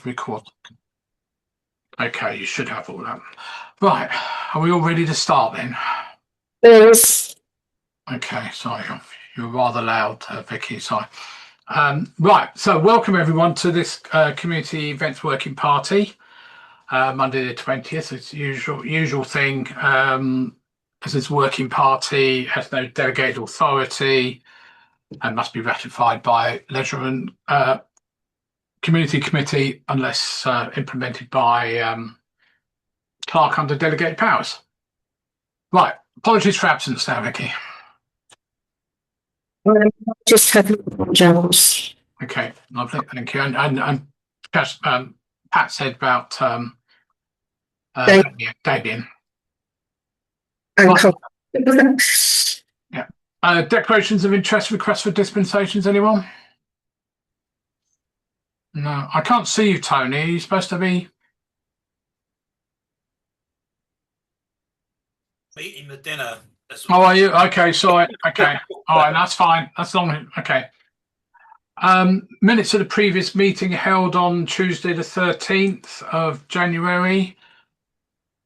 record. Okay, you should have all that. Right, are we all ready to start then? Yes. Okay, sorry, you're rather loud, Vicky, sorry. Right, so welcome everyone to this community events working party, Monday the 20th. It's usual thing. As this working party has no delegated authority and must be ratified by Leisure and Community Committee unless implemented by Clerk under delegated powers. Right, apologies for absence now, Vicky. Just have jobs. Okay, lovely, thank you. And Pat said about Damien. And Yeah. Declarations of interest, requests for dispensations, anyone? No, I can't see you, Tony. Are you supposed to be eating the dinner? Oh, are you? Okay, sorry. Okay. All right, that's fine. That's long. Okay. Minutes of the previous meeting held on Tuesday the 13th of January.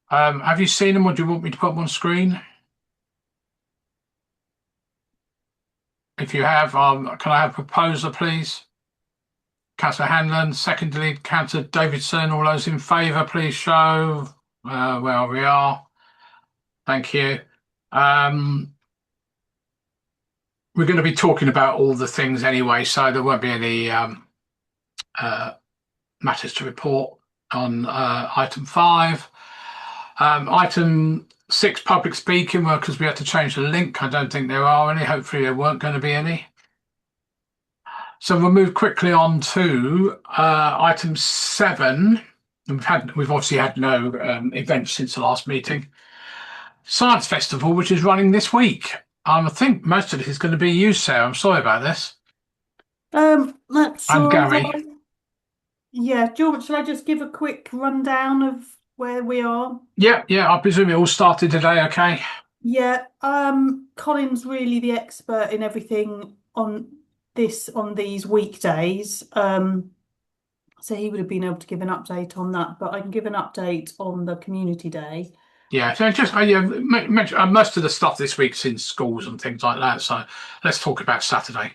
Have you seen them or do you want me to put them on screen? If you have, can I have a proposer, please? Councillor Hanlon, secondly, Councillor Davidson. All those in favour, please show where we are. Thank you. We're going to be talking about all the things anyway, so there won't be any matters to report on item 5. Item 6, public speaking, well, because we had to change the link. I don't think there are any. Hopefully there weren't going to be any. So we'll move quickly on to item 7. We've obviously had no events since the last meeting. Science Festival, which is running this week. I think most of it is going to be you, Sarah. I'm sorry about this. That's And all Gary. right. Yeah, George, shall I just give a quick rundown of where we are? Yeah, I presume it all started today, okay? Yeah, Colin's really the expert in everything on these weekdays. So he would have been able to give an update on that, but I can give an update on the community day. Yeah, so just most of the stuff this week's in schools and things like that. So let's talk about Saturday.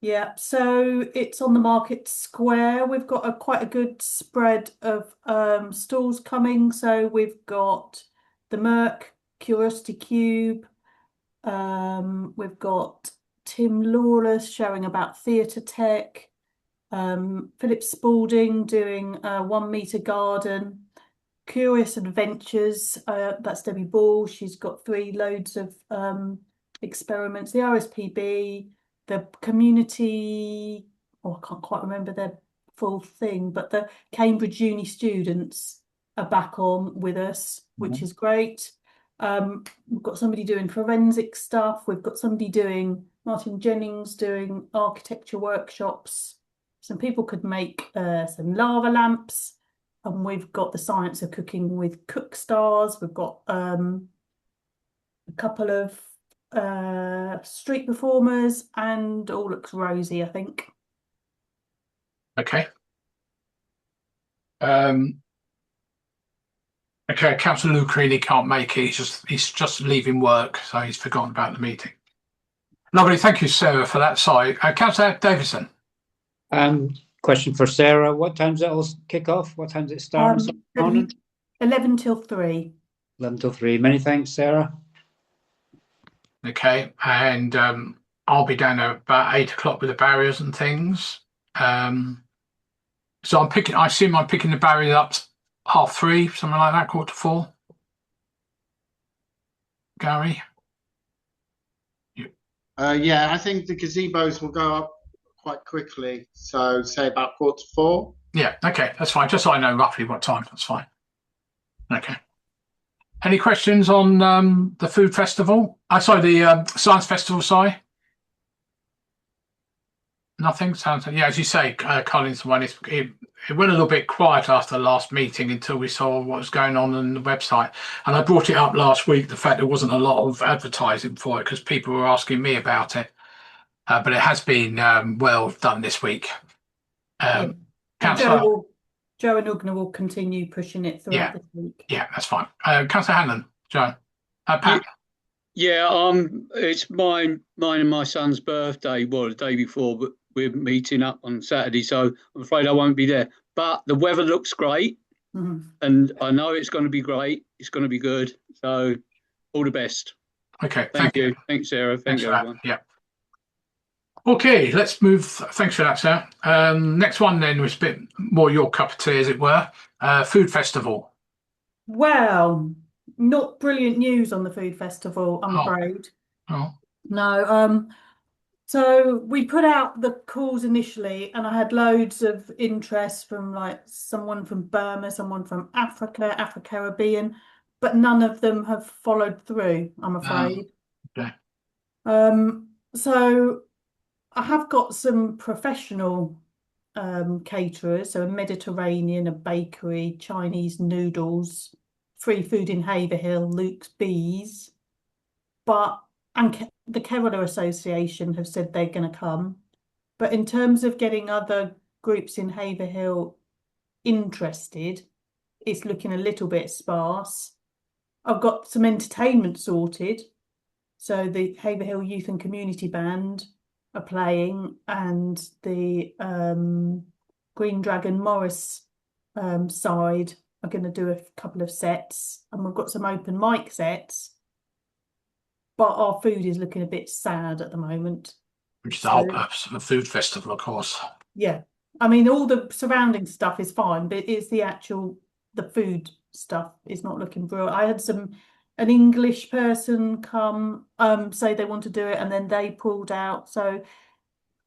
Yeah, so it's on the Market Square. We've got quite a good spread of stalls coming. So we've got the Merc, Curiosity Cube. We've got Tim Lawless showing about theatre tech. Philip Spalding doing a 1 metre garden. Curious Adventures, that's Debbie Ball. She's got 3 loads of experiments. The RSPB, the community, I can't quite remember their full thing, but the Cambridge Uni students are back on with us, which is great. We've got somebody doing forensic stuff. We've got somebody doing, Martin Jennings doing architecture workshops. Some people could make some lava lamps. And we've got the science of cooking with cook stars. We've got a couple of street performers, and all looks rosy, I think. Okay. Okay, Councillor Lucrini can't make it. He's just leaving work, so he's forgotten about the meeting. Lovely, thank you, Sarah, for that. Sorry, Councillor Davison. Question for Sarah. What time's it all kick off? What time's it start? 11 till 3. 11 till 3. Many thanks, Sarah. Okay, and I'll be down there about 8 o'clock with the barriers and things. So I assume I'm picking the barriers up 3:30, something like that, 3:45. Gary? Yeah, I think the gazebos will go up quite quickly. So say about 4:45. Yeah, okay, that's fine. Just so I know roughly what time, that's fine. Okay. Any questions on the food festival? Sorry, the science festival, sorry? Nothing? Sounds like, yeah, as you say, Colin's the one. It went a little bit quiet after the last meeting until we saw what was going on the website. And I brought it up last week, the fact there wasn't a lot of advertising for it because people were asking me about it. But it has been well done this week. Councillor, Joe and Ugna will continue pushing it throughout this week. Yeah, that's fine. Councillor Hanlon, Joe, Pat. Yeah, it's mine and my son's birthday. Well, the day before, but we're meeting up on Saturday, so I'm afraid I won't be there. But the weather looks great, and I know it's going to be great. It's going to be good. So, all the best. Okay, Thank you. Thanks, Sarah. Thanks everyone. Yeah. Okay, let's move. Thanks for that, Sarah. Next one then was a bit more your cup of tea, as it were. Food festival. Well, not brilliant news on the food festival, I'm afraid. Oh. No. So we put out the calls initially, and I had loads of interest from like someone from Burma, someone from Africa, Afro-Caribbean, but none of them have followed through, I'm afraid. Okay. So I have got some professional caterers, so a Mediterranean, a bakery, Chinese noodles, free food in Haverhill, Luke's Bees, and the Kerala Association have said they're going to come. But in terms of getting other groups in Haverhill interested, it's looking a little bit sparse. I've got some entertainment sorted. So the Haverhill Youth and Community Band are playing, and the Green Dragon Morris side are going to do a couple of sets, and we've got some open mic sets. But our food is looking a bit sad at the moment. Which is the whole purpose of a food festival, of course. Yeah. I mean, all the surrounding stuff is fine, but it's the food stuff is not looking brilliant. I had an English person come say they want to do it, and then they pulled out. So,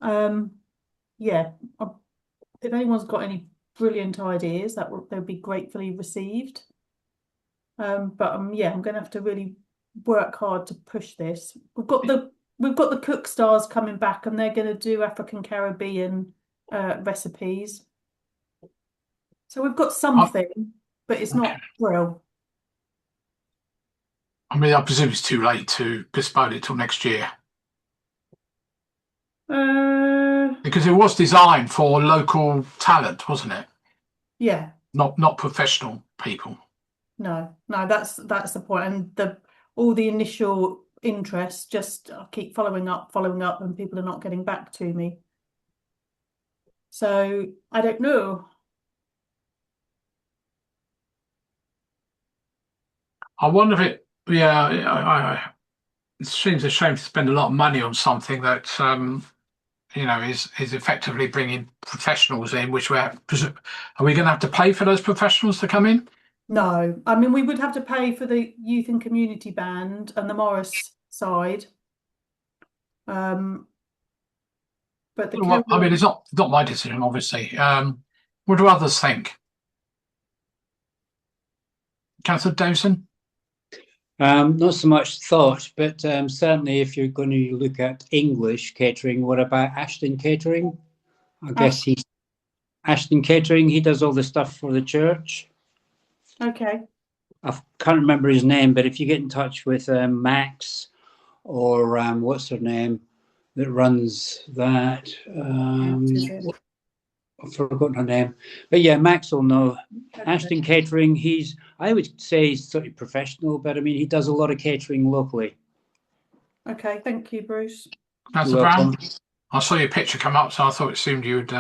yeah, if anyone's got any brilliant ideas, they'll be gratefully received. But yeah, I'm going to have to really work hard to push this. We've got the Cook Stars coming back, and they're going to do African Caribbean recipes. So we've got something, but it's not real. I mean, I presume it's too late to postpone it till next year. Because it was designed for local talent, wasn't it? Yeah. Not professional people. No, that's the point. And all the initial interest, I keep following up, and people are not getting back to me. So I don't know. I wonder if it seems a shame to spend a lot of money on something that is effectively bringing professionals in, which are we going to have to pay for those professionals to come in? No, I mean, we would have to pay for the youth and community band and the Morris side. But I mean, it's not my decision, obviously. What do others think? Councillor Dawson? Not so much thought, but certainly if you're going to look at English catering, what about Ashton Catering? I guess he's Ashton Catering. He does all the stuff for the church. Okay. I can't remember his name, but if you get in touch with Max or what's her name that runs that, I've forgotten her name, but yeah, Max will know. Okay. Ashton Catering, I would say he's sort of professional, but I mean, he does a lot of catering locally. Okay, thank you, Bruce. Councillor Brown, I saw your picture come up, so I thought it seemed you would.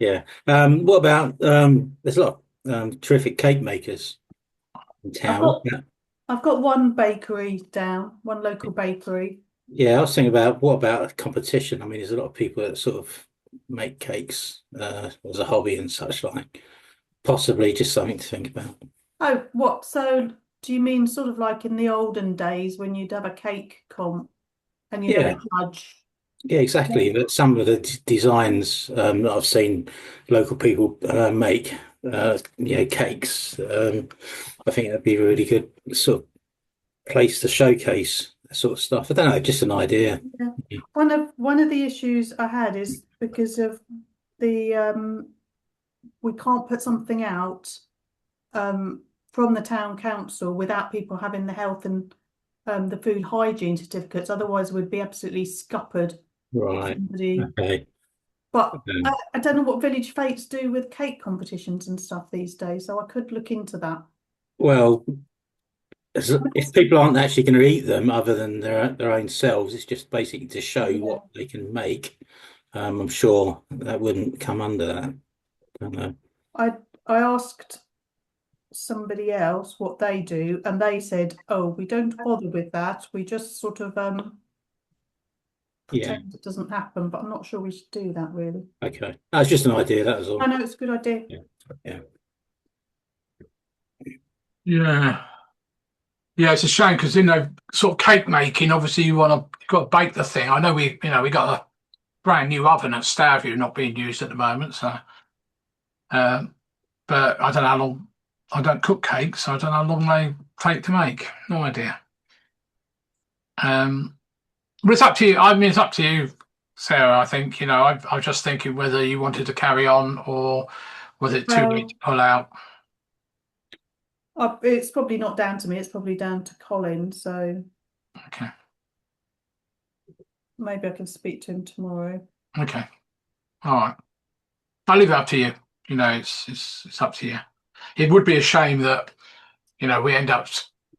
Yeah. What about there's a lot of terrific cake makers in town. I've got one bakery down, one local bakery. Yeah, I was thinking about what about a competition? I mean, there's a lot of people that sort of make cakes as a hobby and such like. Possibly just something to think about. Oh, what? So do you mean sort of like in the olden days when you'd have a cake comp and you'd have a judge? Yeah, exactly. But some of the designs that I've seen local people make, cakes. I think that'd be a really good sort of place to showcase that sort of stuff. I don't know, just an idea. Yeah. One of the issues I had is because of the we can't put something out from the town council without people having the health and the food hygiene certificates. Otherwise, we'd be absolutely scuppered. Right. Okay. But I don't know what village fates do with cake competitions and stuff these days, so I could look into that. Well, if people aren't actually going to eat them other than their own selves, it's just basically to show what they can make. I'm sure that wouldn't come under that. I don't know. I asked somebody else what they do, and they said, "Oh, we don't bother with that. We just sort of Yeah. pretend it doesn't happen." But I'm not sure we should do that really. Okay. That's just an idea. That was I all. know it's a good idea. Yeah. Yeah. Yeah. Yeah, it's a shame because sort of cake making. Obviously, you've got to bake the thing. I know we got a brand new oven at Stavia not being used at the moment. So, but I don't know how long. I don't cook cakes, so I don't know how long they take to make. No idea. But it's up to you. I mean, it's up to you, Sarah. I think I was just thinking whether you wanted to carry on or was it too late to pull out. It's probably not down to me. It's probably down to Colin. So Okay. maybe I can speak to him tomorrow. Okay. All right. I'll leave it up to you. It's up to you. It would be a shame that we end up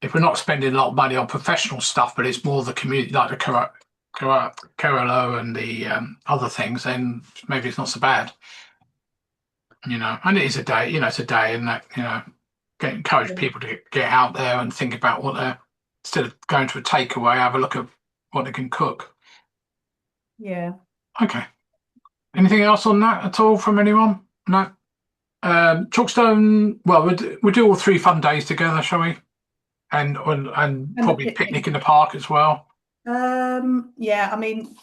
if we're not spending a lot of money on professional stuff, but it's more the community, like the Carolo and the other things. Then maybe it's not so bad. And it is a day. It's a day, and that encourage people to get out there and think about what they're instead of going to a takeaway, have a look at what they can cook. Yeah. Okay. Anything else on that at all from anyone? No. Chalkstone. Well, we'll do all 3 fun days together, shall we? And probably picnic in the park as well. Yeah. I mean,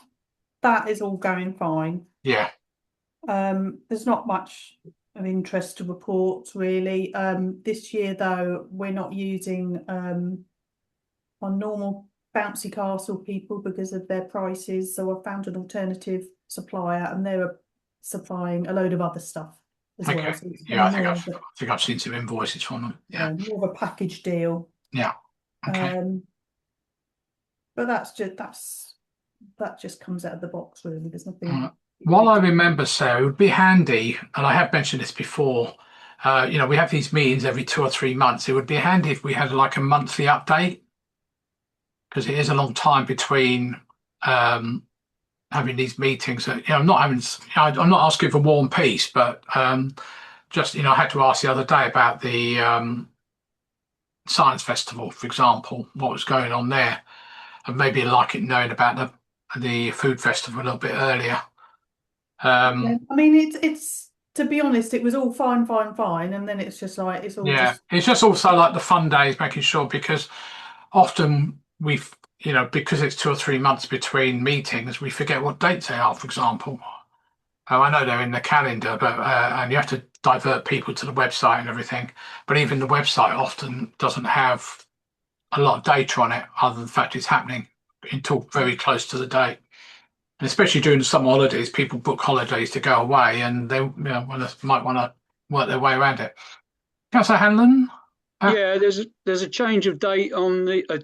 that is all going fine. Yeah. There's not much of interest to report really. This year though, we're not using our normal bouncy castle people because of their prices. So I found an alternative supplier, and they were supplying a load of other stuff as well. Okay. So it's Yeah, I more think I've seen some invoices from them. Yeah. more of a package deal. Yeah. Okay. But that just comes out of the box really. There's nothing. While I remember, Sarah, it would be handy, and I have mentioned this before. We have these meetings every 2 or 3 months. It would be handy if we had like a monthly update, because it is a long time between having these meetings. I'm not asking for war and peace, but just I had to ask the other day about the science festival, for example, what was going on there, and maybe like it knowing about the food festival a little bit earlier. I mean, it's to be honest, it was all fine, and then it's just like it's all it's just also like the fun days, making sure, because often because it's 2 or 3 months between meetings, we forget what dates they are, for example. I know they're in the calendar, but and you have to divert people to the website and everything. But even the website often doesn't have a lot of data on it, other than the fact it's happening until very close to the date. And especially during the summer holidays, people book holidays to go away, and they might want to work their way around it. Councillor Hanlon? Yeah, there's a change of date on the a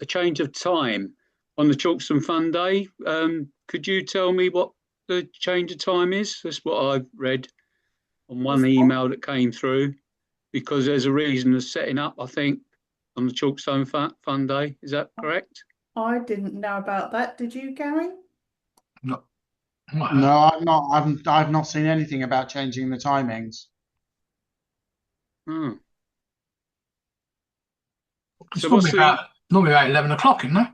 change of time on the Chalkstone Fun Day. Could you tell me what the change of time is? That's what I've read on one email that came through, because there's a reason of setting up, I think, on the Chalkstone Fun Day. Is that correct? I didn't know about that. Did you, Gary? No. No, I've not. I've not seen anything about changing the timings. Hmm. It's normally about 11 o'clock, isn't it?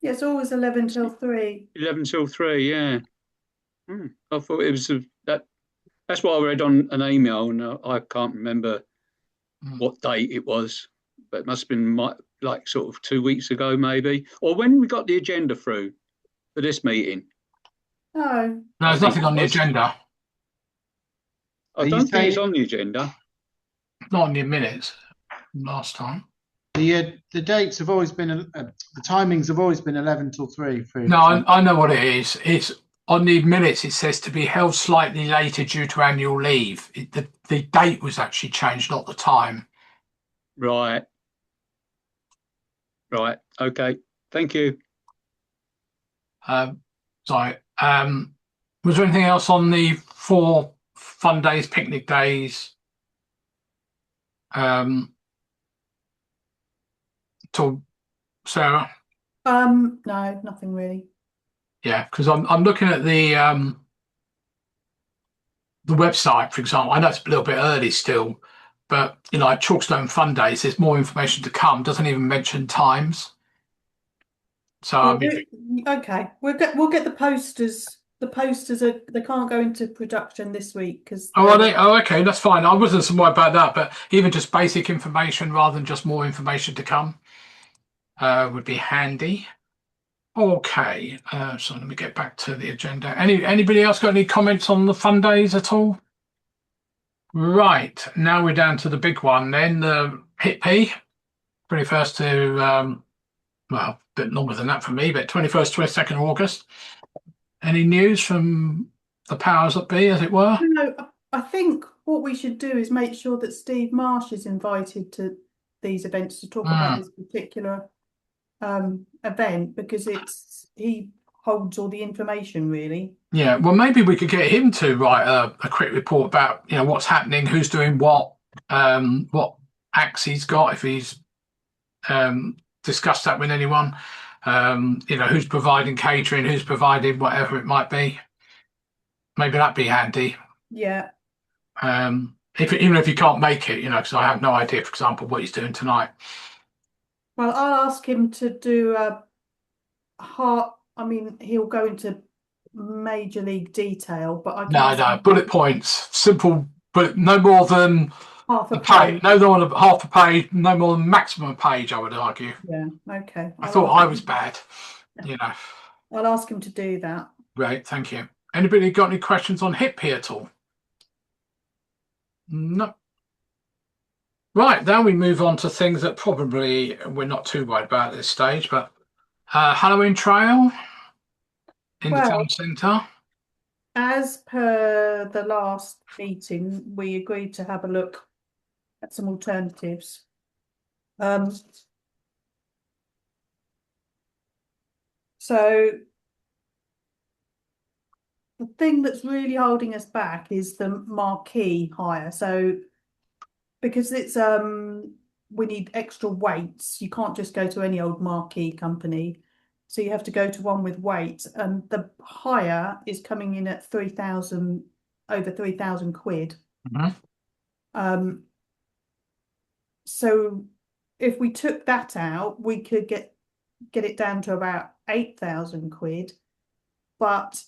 Yeah, it's always 11 till 3. 11 till 3, yeah. I thought it was that's what I read on an email, and I can't remember what date it was, but it must have been like sort of 2 weeks ago, maybe, or when we got the agenda through for this meeting. No, there's nothing on the agenda. I don't think it's on the agenda. Not in the minutes last time. The dates have always been the timings have always been 11 till 3. No, I know what it is. It's on the minutes. It says to be held slightly later due to annual leave. The date was actually changed, not the time. Right. Okay. Thank you. Sorry. Was there anything else on the 4 fun days, picnic days? To Sarah? No, nothing really. Yeah, because I'm looking at the website, for example. I know it's a little bit early still, but like Chalkstone Fun Days, there's more information to come. Doesn't even mention times. So I Well, mean, okay, we'll get the posters. The posters they can't go into production this week because oh, are they? Oh, okay, that's fine. I wasn't so worried about that, but even just basic information rather than just more information to come would be handy. Okay, so let me get back to the agenda. Anybody else got any comments on the fun days at all? Right, now we're down to the big one then, the HIT P, 21st to, well, a bit longer than that for me, but 21st, 22nd August. Any news from the powers that be, as it were? No, I think what we should do is make sure that Steve Marsh is invited to these events to talk about this particular event because he holds all the information really. Yeah, well, maybe we could get him to write a quick report about, what's happening, who's doing what acts he's got, if he's discussed that with anyone, who's providing catering, who's providing whatever it might be. Maybe that'd be handy. Yeah. Even if you can't make it, because I have no idea, for example, what he's doing tonight. Well, I'll ask him to do he'll go into major league detail, but I can No, bullet points, simple, but no more than half a page, page. no more than half a page, no more than maximum page, I would argue. Yeah, okay. I thought I was bad, I'll ask him to do that. Great, thank you. Anybody got any questions on HIP at all? No. Right, now we move on to things that probably we're not too worried about at this stage, but Halloween Trail in the town centre. As per the last meeting, we agreed to have a look at some alternatives. So the thing that's really holding us back is the marquee hire. So because it's we need extra weights, you can't just go to any old marquee company. So you have to go to one with weight, and the hire is coming in at over 3,000 quid. So if we took that out, we could get it down to about 8,000 quid. But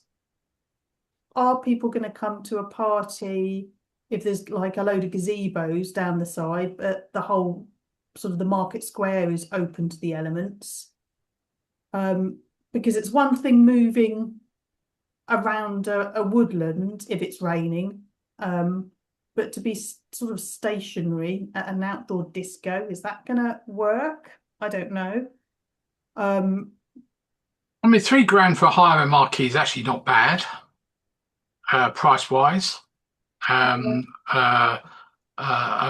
are people going to come to a party if there's like a load of gazebos down the side, but the whole sort of the market square is open to the elements? Because it's one thing moving around a woodland if it's raining, but to be sort of stationary at an outdoor disco, is that going to work? I don't know. I mean, £3,000 for a hire a marquee is actually not bad, price wise. A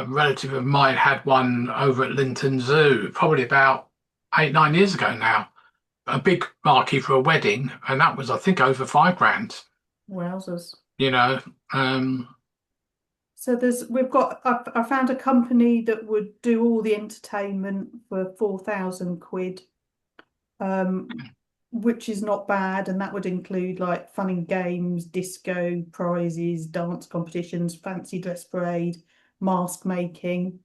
relative of mine had one over at Linton Zoo, probably about 8-9 years ago now. A big marquee for a wedding, and that was, I think, over £5,000. Wowzers. So I found a company that would do all the entertainment for 4,000 quid, which is not bad, and that would include like fun and games, disco, prizes, dance competitions, fancy dress parade, mask making.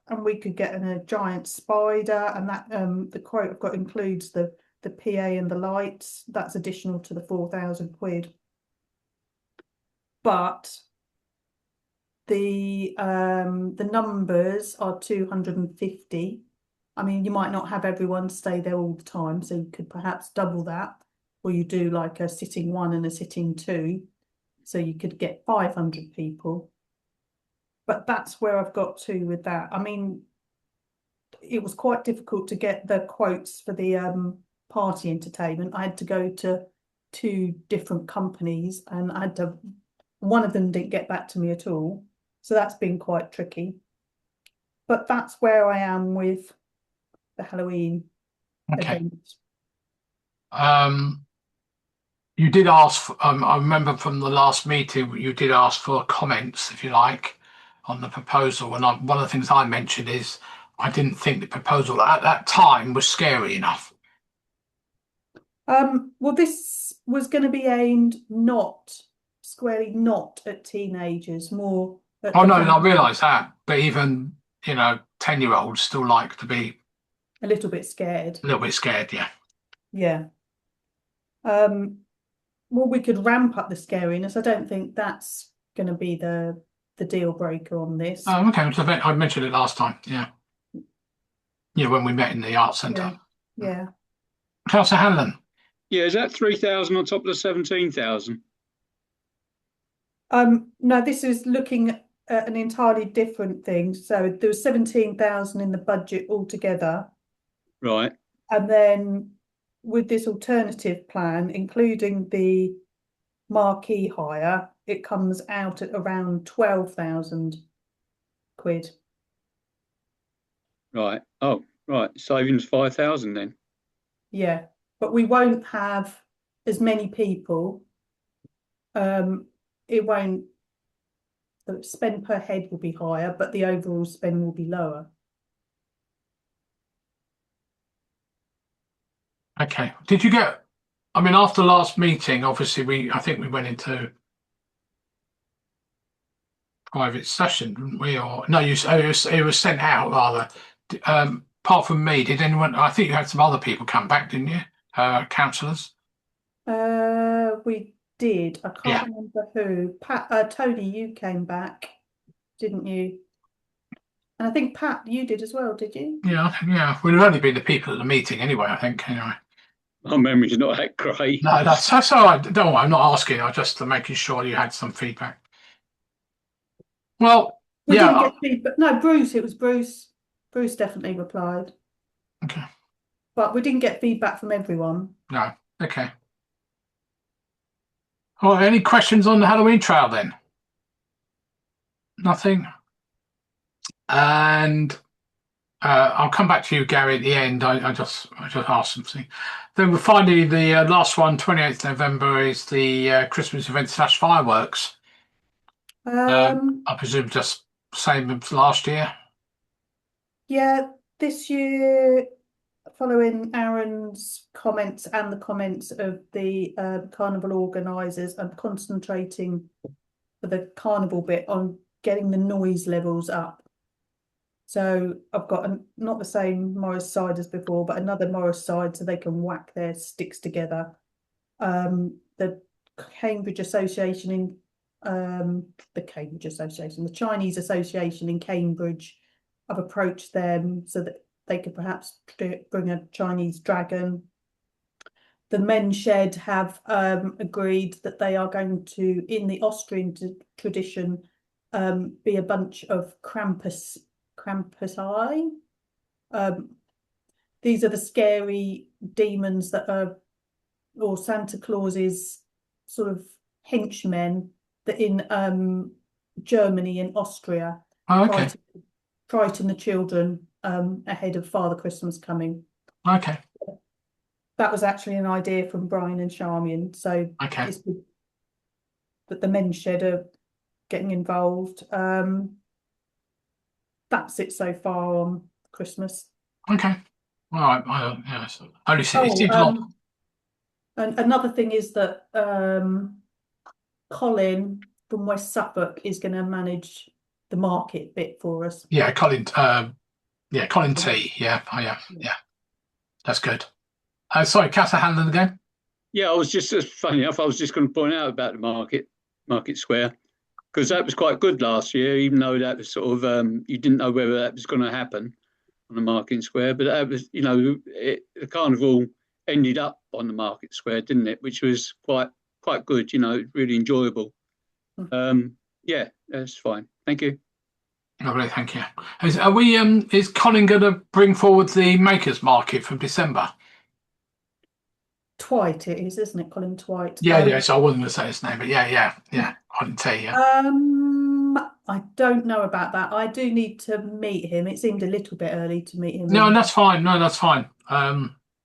And we could get a giant spider, and that the quote I've got includes the PA and the lights. That's additional to the 4,000 quid. But the numbers are 250. I mean, you might not have everyone stay there all the time, so you could perhaps double that, or you do like a sitting 1 and a sitting 2, so you could get 500 people. But that's where I've got to with that. I mean, it was quite difficult to get the quotes for the party entertainment. I had to go to 2 different companies, and one of them didn't get back to me at all. So that's been quite tricky. But that's where I am with the Halloween. Okay. event. You did ask, I remember from the last meeting, you did ask for comments, if you like, on the proposal. And one of the things I mentioned is I didn't think the proposal at that time was scary enough. Well, this was going to be aimed squarely not at teenagers, more at Oh, the no, family. I realise that. But even, 10-year-olds still like to be A little bit scared. a little bit scared, yeah. Yeah. Well, we could ramp up the scariness. I don't think that's going to be the deal breaker on this. Oh, okay. So I mentioned it last time, yeah. Yeah, when we met in the Arts Centre. Yeah. Councillor Hanlon. Yeah, is that 3,000 on top of the 17,000? No, this is looking at an entirely different thing. So there was 17,000 in the budget altogether. Right. And then with this alternative plan, including the marquee hire, it comes out at around 12,000 quid. Right. Oh, right. Savings 5,000 then. Yeah, but we won't have as many people. It won't, the spend per head will be higher, but the overall spend will be lower. Okay. Did you get, after last meeting, obviously I think we went into private session, didn't we? Or no, it was sent out rather. Apart from me, did anyone? I think you had some other people come back, didn't you? Councillors. We did. I can't remember who. Tony, you came back, didn't you? And I think Pat, you did as well, did you? Yeah. We'd have only been the people at the meeting anyway, I think. Anyway. My memory's not that great. No, that's all right. Don't worry, I'm not asking. I'm just making sure you had some feedback. Well, we didn't get feedback. No, Bruce. It was Bruce. Bruce definitely replied. Okay. But we didn't get feedback from everyone. No. Okay. All right, any questions on the Halloween trail then? Nothing. And I'll come back to you, Gary, at the end. I just asked something. Then finally, the last one, 28th November, is the Christmas event / fireworks. I presume just same as last year. Yeah, this year, following Aaron's comments and the comments of the carnival organisers, I'm concentrating for the carnival bit on getting the noise levels up. So I've got not the same Morris side as before, but another Morris side so they can whack their sticks together. The Cambridge Association the Chinese Association in Cambridge, I've approached them so that they could perhaps bring a Chinese dragon. The Men's Shed have agreed that they are going to, in the Austrian tradition, be a bunch of Krampus eye. These are the scary demons that are, or Santa Claus's sort of henchmen that in Germany and Austria frighten the children ahead of Father Christmas coming. Okay. That was actually an idea from Brian and Charmian. So it's good that the Men's Shed are getting involved. That's it so far on Christmas. Okay. All right. So only seems long. And another thing is that Colin from West Suffolk is going to manage the market bit for us. Yeah, Colin. Colin T. Yeah. Yeah. That's good. Sorry, Councillor Hanlon again. Yeah, I was just funny enough. I was just going to point out about the market square, because that was quite good last year, even though that was sort of you didn't know whether that was going to happen on the market square. But that was, the carnival ended up on the market square, didn't it? Which was quite good. Really enjoyable. Yeah, that's fine. Thank you. Lovely, thank you. Is Colin going to bring forward the Makers Market from December? Twite it is, isn't it, Colin Twite? Yeah. So I wasn't going to say his name, but yeah. Colin T. Yeah. I don't know about that. I do need to meet him. It seemed a little bit early to meet him. No, that's fine.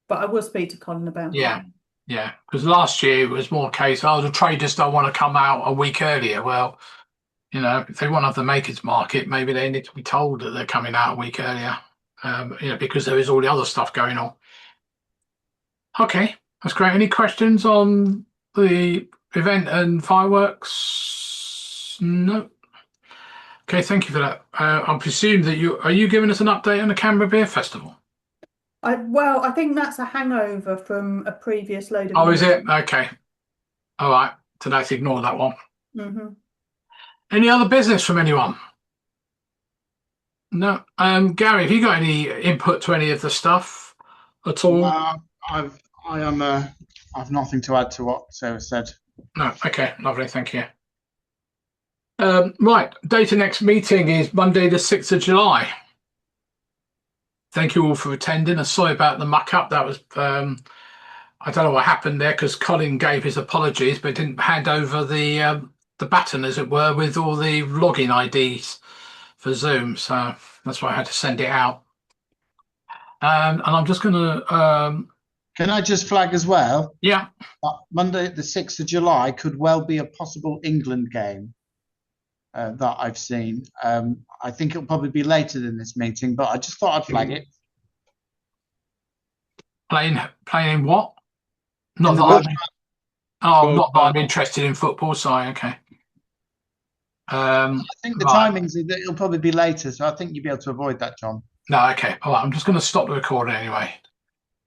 But I will speak to Colin about Yeah. it. Yeah, because last year it was more a case, oh, the traders don't want to come out a week earlier. Well, you know, if they want to have the makers market, maybe they need to be told that they're coming out a week earlier, you know, because there is all the other stuff going on. Okay, that's great. Any questions on the event and fireworks? No. Okay, thank you for that. I presume that are you giving us an update on the Canberra Beer Festival? Well, I think that's a hangover from a previous load of Oh, is it? meetings. Okay. All right. So let's ignore that one. Mm-hmm. Any other business from anyone? No. Gary, have you got any input to any of the stuff at all? I've nothing to add to what Sarah said. No. Okay, lovely. Thank you. Right. Date of next meeting is Monday, the 6th of July. Thank you all for attending. I'm sorry about the muck up. That was, I don't know what happened there because Colin gave his apologies, but didn't hand over the baton, as it were, with all the login IDs for Zoom. So that's why I had to send it out. And I'm just going to. Can I just flag as well? Yeah. Monday, the 6th of July, could well be a possible England game that I've seen. I think it'll probably be later than this meeting, but I just thought I'd flag it. Playing in what? Not In the that World not that I'm interested in football. Sorry. Okay. I think the timings, it'll probably be later, so I think you'll be able to avoid that, John. No, okay. All right. I'm just going to stop the recording anyway.